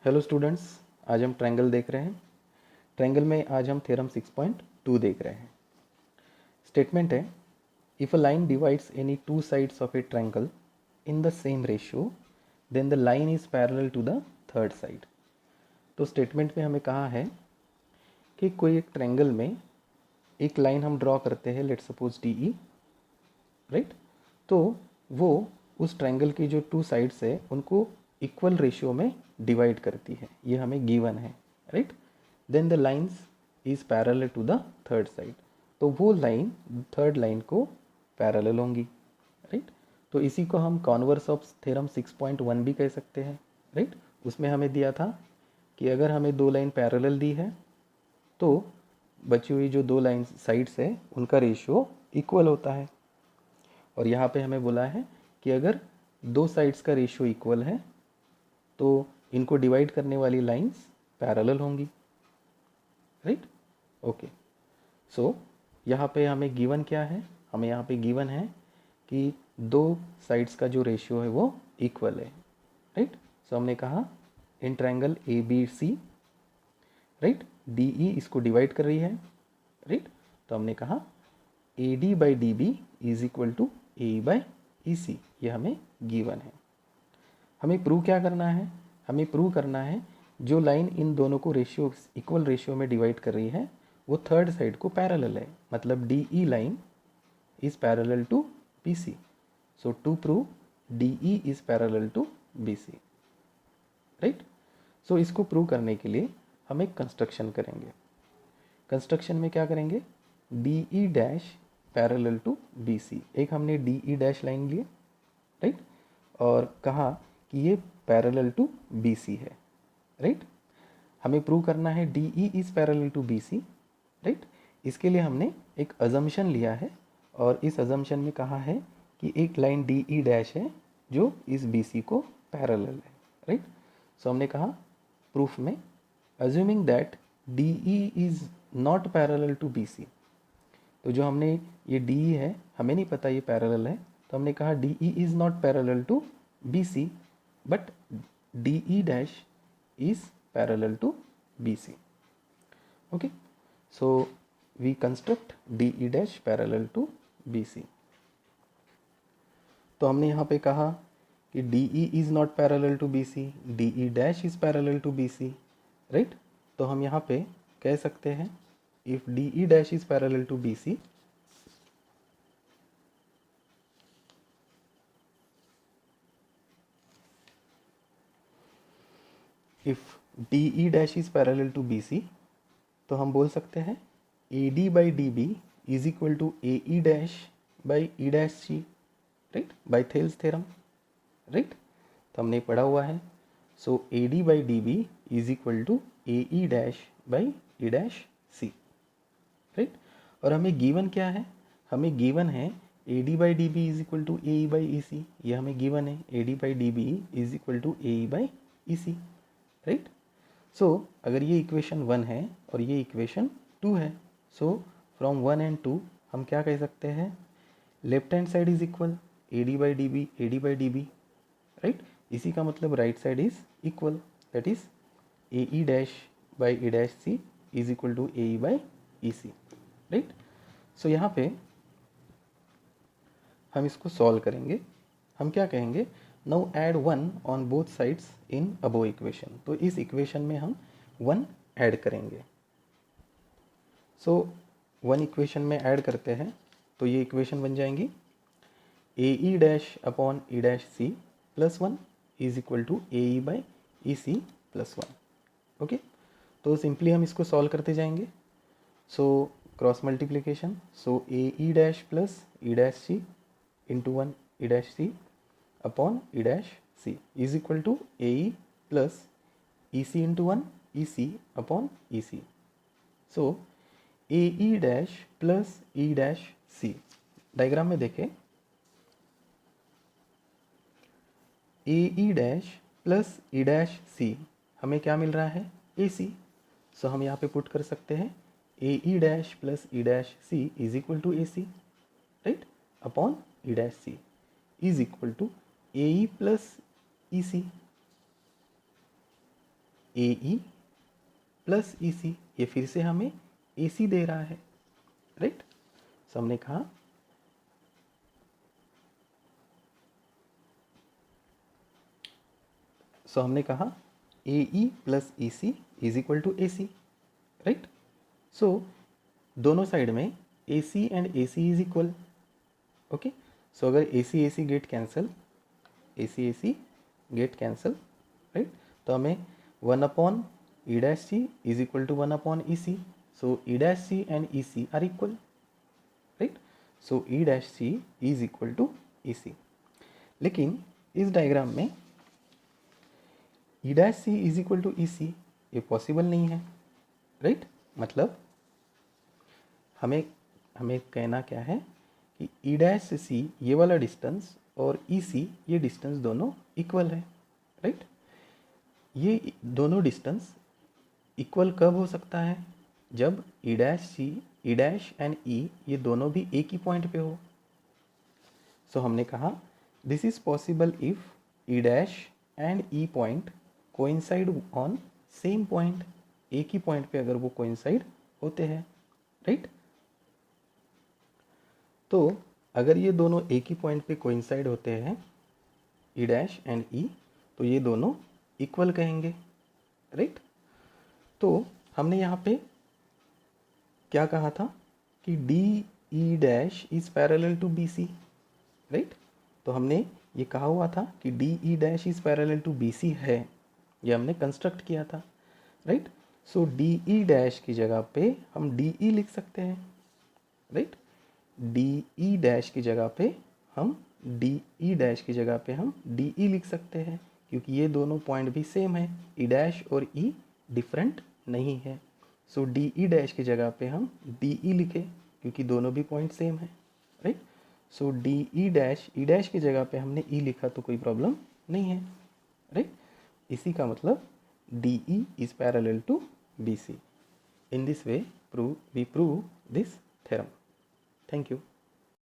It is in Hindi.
हेलो स्टूडेंट्स, आज हम ट्रायंगल देख रहे हैं। ट्रायंगल में आज हम थ्योरम 6.2 देख रहे हैं। स्टेटमेंट है, if a line divides any two sides of a triangle in the same ratio then the line is parallel to the third side. तो स्टेटमेंट में हमें कहा है कि कोई एक ट्रायंगल में एक लाइन हम ड्रॉ करते हैं, let's suppose D E, right. तो वो उस ट्रायंगल की जो टू साइड्स है उनको इक्वल रेशियो में डिवाइड करती है, ये हमें गिवन है, right. Then the lines is parallel to the third side, तो वो लाइन थर्ड लाइन को पैरेलल होंगी, राइट। तो इसी को हम कॉन्वर्स ऑफ थ्योरम 6.1 भी कह सकते हैं, राइट। उसमें हमें दिया था कि अगर हमें दो लाइन पैरेलल दी है तो बची हुई जो दो लाइन साइड्स है उनका रेशियो इक्वल होता है। और यहाँ पे हमें बोला है कि अगर दो साइड्स का रेशियो इक्वल है तो इनको डिवाइड करने वाली लाइंस पैरेलल होंगी, राइट। ओके, सो यहाँ पे हमें गिवन क्या है, हमें यहाँ पे गिवन है कि दो साइड्स का जो रेशियो है वो इक्वल है, राइट। सो हमने कहा in triangle A B C, right, D E इसको डिवाइड कर रही है, राइट। तो हमने कहा A D by D B is equal to A by E C, ये हमें गिवन है। हमें प्रूव क्या करना है, हमें प्रूव करना है जो लाइन इन दोनों को रेशियो इक्वल रेशियो में डिवाइड कर रही है वो थर्ड साइड को पैरेलल है, मतलब D E line is parallel to B C. So to prove D E is parallel to B C, right. So इसको प्रूव करने के लिए हम एक कंस्ट्रक्शन करेंगे। कंस्ट्रक्शन में क्या करेंगे, D E dash parallel to B C, एक हमने डी ई डैश लाइन लिए, राइट, और कहा कि ये पैरेलल टू बी सी है, राइट। हमें प्रूव करना है D E is parallel to B C, right. इसके लिए हमने एक अजम्पशन लिया है और इस अजम्पशन में कहा है कि एक लाइन डी ई डैश है जो इस बी सी को पैरेलल है, राइट। सो हमने कहा प्रूफ में assuming that D E is not parallel to B C, तो जो हमने ये डी ई है हमें नहीं पता ये पैरेलल है, तो हमने कहा D E is not parallel to B C but DE dash is parallel to BC. Okay, so we construct DE dash parallel to BC. तो हमने यहाँ पे कहा कि DE is not parallel to BC, DE dash is parallel to BC, right? तो हम यहाँ पे कह सकते हैं if DE dash is parallel to BC, if D E dash is parallel to B C, तो हम बोल सकते हैं A D by D B is equal to A E dash by E dash C, right, by Thales theorem, right. तो हमने पढ़ा हुआ है। So A D by D B is equal to A E dash by E dash C, right. और हमें गिवन क्या है, हमें गिवन है A D by D B is equal to A E by E C, ये हमें गिवन है A D by D B is equal to A E by E C, right. So अगर ये इक्वेशन 1 है और ये इक्वेशन 2 है, सो फ्रॉम 1 एंड 2 हम क्या कह सकते हैं, left hand side is equal A D by D B, A D by D B, right. इसी का मतलब right side is equal, that is A E dash by A dash C is equal to A E by E C, right. So यहाँ पे हम इसको सॉल्व करेंगे। हम क्या कहेंगे, now add 1 on both sides in above equation, तो इस इक्वेशन में हम 1 ऐड करेंगे। सो 1 इक्वेशन में ऐड करते हैं तो ये इक्वेशन बन जाएंगी A E dash upon E dash C plus 1 is equal to A E by E C plus 1। Okay, तो सिंपली हम इसको सॉल्व करते जाएंगे। So cross multiplication, so A E dash plus E dash C into 1 E dash C upon E dash C is equal to A E plus E C into 1 E C upon E C. So A E dash plus E dash C, diagram में देखें A E dash plus E dash C हमें क्या मिल रहा है, ए सी। सो हम यहाँ पे पुट कर सकते हैं A E dash plus E dash C is equal to A C, right, upon E dash C is equal to A E plus E C, A E plus E C, ये फिर से हमें ए सी दे रहा है, राइट। सो हमने कहा A E plus E C is equal to A C, right. So दोनों साइड में A C and A C is equal, okay. So अगर A C get cancel, A C get cancel, right, तो हमें 1 E dash C is equal to 1 E C. So E dash C and E C are equal, right. So E dash C is equal to E C. लेकिन इस डायग्राम में E dash C is equal to E C ये पॉसिबल नहीं है, राइट। मतलब हमें कहना क्या है कि ई डैश सी ये वाला डिस्टेंस और ई सी ये डिस्टेंस दोनों इक्वल है, राइट। ये दोनों डिस्टेंस इक्वल कब हो सकता है? जब E dash C, E dash and E ये दोनों भी एक ही पॉइंट पे हो। सो हमने कहा this is possible if E dash and E point coincide on same point, एक ही पॉइंट पे अगर वो कोइंसाइड होते हैं, राइट। तो अगर ये दोनों एक ही पॉइंट पे कोइंसाइड होते हैं ई डैश एंड ई, तो ये दोनों इक्वल कहेंगे, राइट। तो हमने यहाँ पे क्या कहा था कि D E dash is parallel to B C, right. तो हमने ये कहा हुआ था कि D E dash is parallel to B C है, ये हमने कंस्ट्रक्ट किया था, right. So D E dash की जगह पे हम डी ई लिख सकते हैं, राइट। डी ई डैश की जगह पे हम डी ई डैश की जगह पे हम डी ई लिख सकते हैं, क्योंकि ये दोनों पॉइंट भी सेम है, ई डैश और ई डिफरेंट नहीं है। सो डी ई डैश की जगह पे हम डी ई लिखे, क्योंकि दोनों भी पॉइंट सेम है, right. So D E dash की जगह पे हमने ई लिखा तो कोई प्रॉब्लम नहीं है, राइट। इसी का मतलब D E is parallel to B C. In this way, we prove this theorem. Thank you.